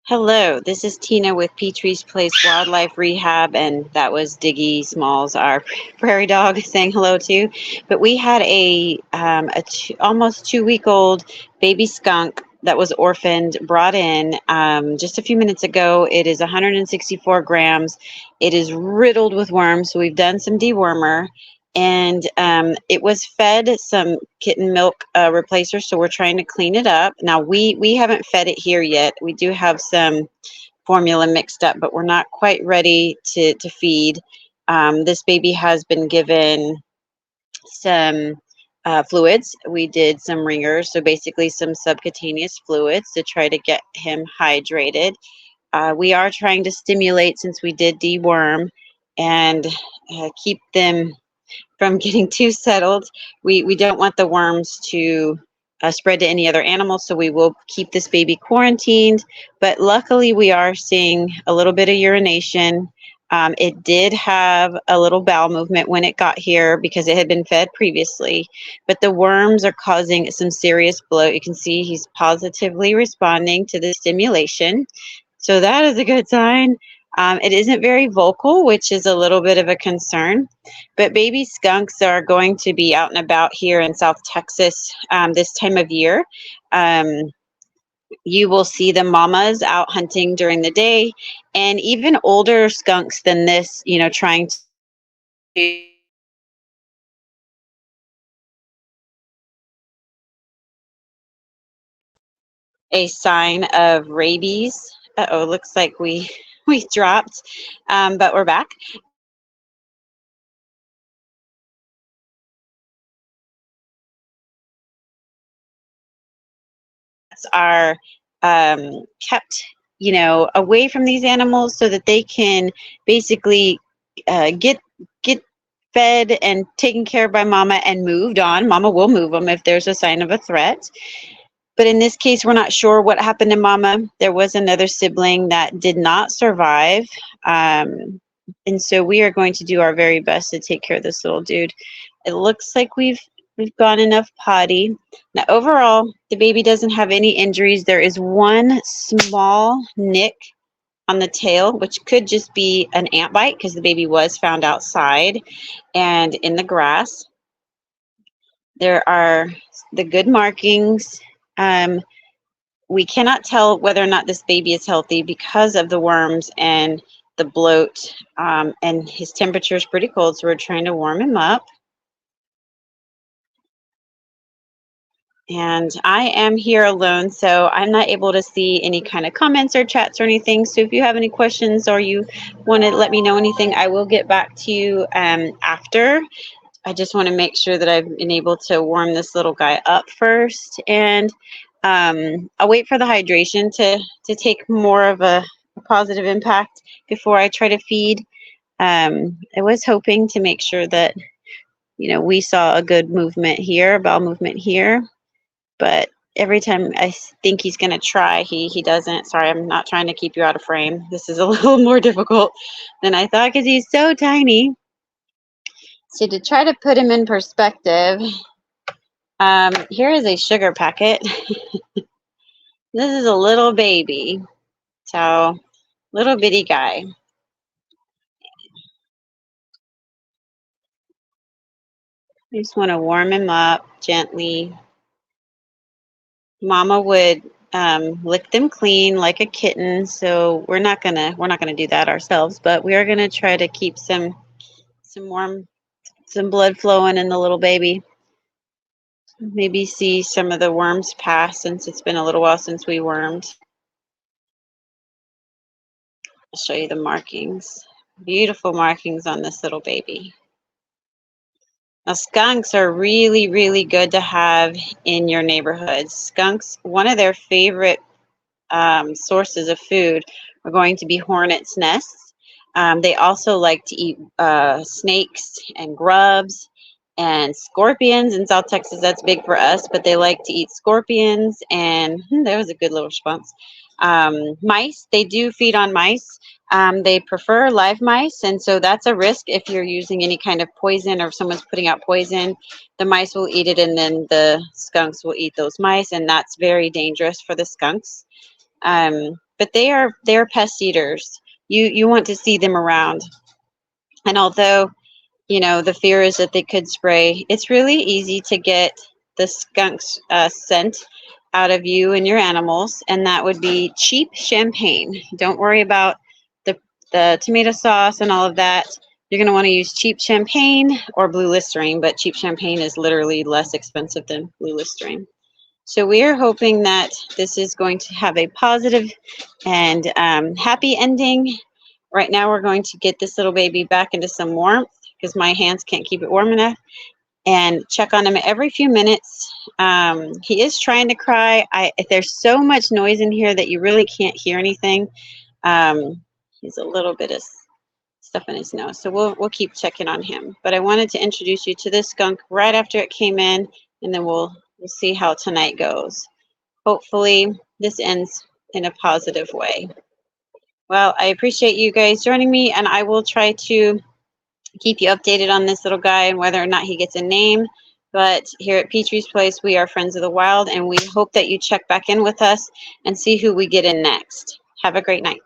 Hello, this is Tina with Petri's Place Wildlife Rehab, and that was Diggy Smalls, our prairie dog, saying hello too. But we had almost 2 week old baby skunk that was orphaned, brought in just a few minutes ago. It is 164 grams. It is riddled with worms, so we've done some dewormer. And it was fed some kitten milk replacer, so we're trying to clean it up. Now we haven't fed it here yet. We do have some formula mixed up, but we're not quite ready to feed. This baby has been given some fluids. We did some ringers, so basically some subcutaneous fluids to try to get him hydrated. We are trying to stimulate since we did deworm and keep them from getting too settled. We don't want the worms to spread to any other animals, so we will keep this baby quarantined. But luckily, we are seeing a little bit of urination. It did have a little bowel movement when it got here because it had been fed previously, but the worms are causing some serious bloat. You can see he's positively responding to the stimulation. So that is a good sign. It isn't very vocal, which is a little bit of a concern, but baby skunks are going to be out and about here in South Texas this time of year. You will see the mamas out hunting during the day, and even older skunks than this, trying to a sign of rabies. Uh-oh, looks like we we dropped, but we're back. Are kept, away from these animals so that they can basically get fed and taken care of by mama and moved on. Mama will move them if there's a sign of a threat. But in this case, we're not sure what happened to mama. There was another sibling that did not survive. And so we are going to do our very best to take care of this little dude. It looks like we've gone enough potty. Now overall, the baby doesn't have any injuries. There is one small nick on the tail, which could just be an ant bite because the baby was found outside and in the grass. There are the good markings. We cannot tell whether or not this baby is healthy because of the worms and the bloat, and his temperature is pretty cold, so we're trying to warm him up. And I am here alone, so I'm not able to see any kind of comments or chats or anything. So if you have any questions or you want to let me know anything, I will get back to you after. I just want to make sure that I've been able to warm this little guy up first, and I'll wait for the hydration to take more of a positive impact before I try to feed. I was hoping to make sure that we saw a good movement here, bowel movement here, but every time I think he's going to try, he doesn't. Sorry, I'm not trying to keep you out of frame. This is a little more difficult than I thought because he's so tiny. So to try to put him in perspective, here is a sugar packet. This is a little baby, so little bitty guy. I just want to warm him up gently. Mama would lick them clean like a kitten, so we're not gonna do that ourselves, but we are gonna try to keep some warm, some blood flowing in the little baby. Maybe see some of the worms pass since it's been a little while since we wormed. I'll show you the markings. Beautiful markings on this little baby. Now, skunks are really, really good to have in your neighborhood. Skunks, one of their favorite sources of food are going to be hornets' nests. They also like to eat snakes and grubs and scorpions. In South Texas, that's big for us, but they like to eat scorpions. And that was a good little response. Mice, they do feed on mice. They prefer live mice, and so that's a risk if you're using any kind of poison or if someone's putting out poison. The mice will eat it, and then the skunks will eat those mice, and that's very dangerous for the skunks. but they're pest eaters. You want to see them around. And although, you know, the fear is that they could spray, it's really easy to get the skunk's scent out of you and your animals, and that would be cheap champagne. Don't worry about the tomato sauce and all of that. You're going to want to use cheap champagne or blue Listerine, but cheap champagne is literally less expensive than blue Listerine. So we are hoping that this is going to have a positive and happy ending. Right now we're going to get this little baby back into some warmth because my hands can't keep it warm enough, and check on him every few minutes. He is trying to cry. There's so much noise in here that you really can't hear anything. He's a little bit of stuff in his nose, so we'll keep checking on him. But I wanted to introduce you to this skunk right after it came in, and then we'll see how tonight goes. Hopefully this ends in a positive way. Well, I appreciate you guys joining me, and I will try to keep you updated on this little guy and whether or not he gets a name. But here at Petri's Place, we are Friends of the Wild, and we hope that you check back in with us and see who we get in next. Have a great night.